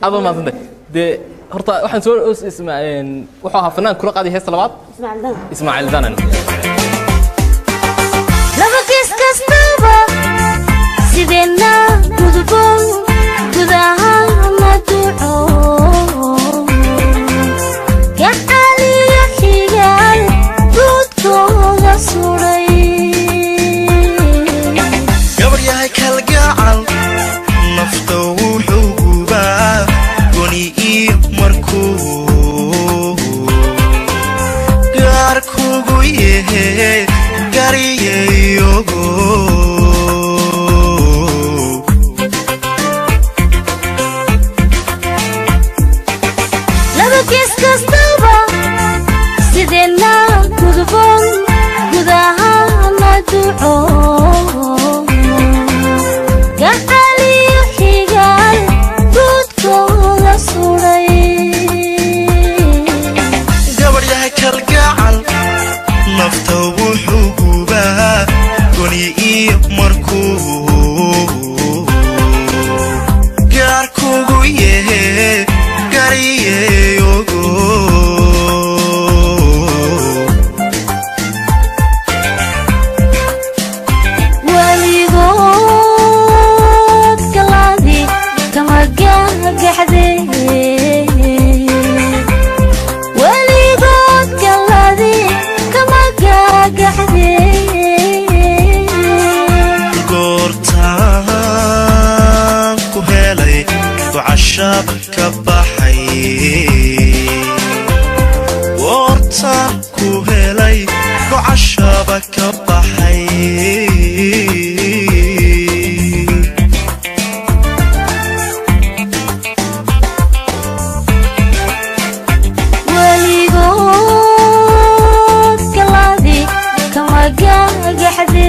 هذا ما ظننت ده هرتا waxaan soo ismaaceen wuxuu ahaa fanaan kula qaaday heesta labaad Ismaaciil Danan laba kiis kastaba sidena gudubon gudaha ma duco ya aliya xigal gudkooda suray gabar yahay kalgacal nafta wuxuu gubaa goni iyo markuu gaar kugu yahay gariyeyogo laba kiis kastaba sidena gudubon gudaha ma duco ya aliya xigal gudkooda suray gabar yahay kalgacal nafta wuxuu gubaa goni iyo markuu gaar kugu yahay gariyeyogo waligood kalaadi kama gagaxde waligood kalaadi kama gagaxde goortaan ku helay ducashab ka baxay goortaan ku helay ducashab ka baxay waligood kalaadi kama gagaxde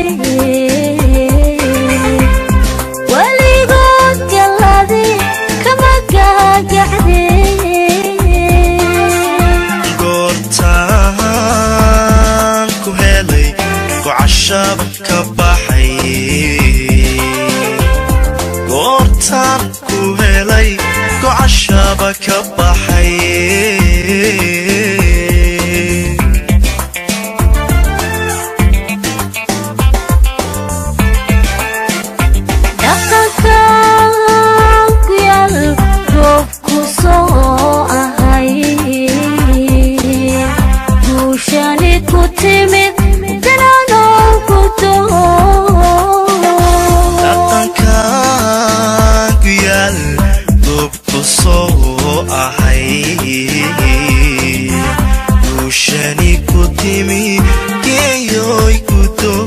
waligood kalaadi kama gagaxde goortaan ku helay ducashab ka baxay goortaan ku helay ducashab ka baxay dhaqankan ku yaal roobku soo ahay guushani ku timid dananoo ku dhaqankan ku yaal dubku soo ahay guushani ku timi geeyoy ku doo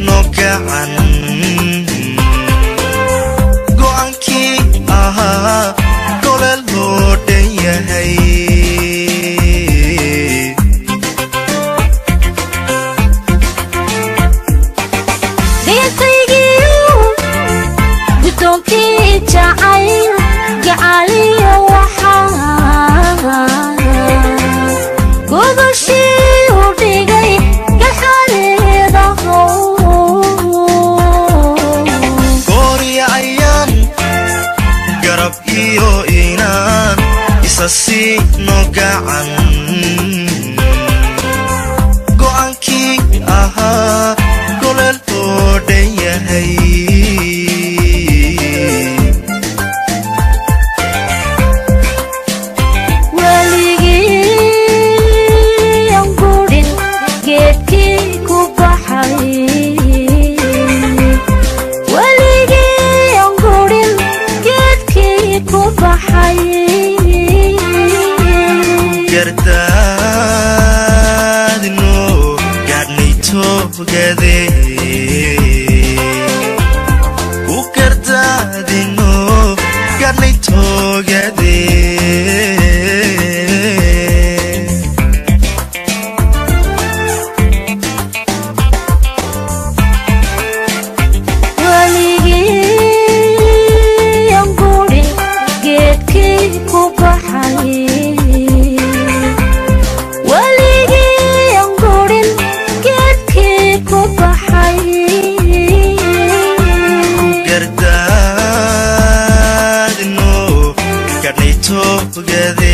no gacan go'aankii ahaa gole loo dhan yahay no gacan go'aankii ahaa gole loo dhan yahay baxay gardaadino gaadhnay toogade u gardaadino gaadhnay toogade together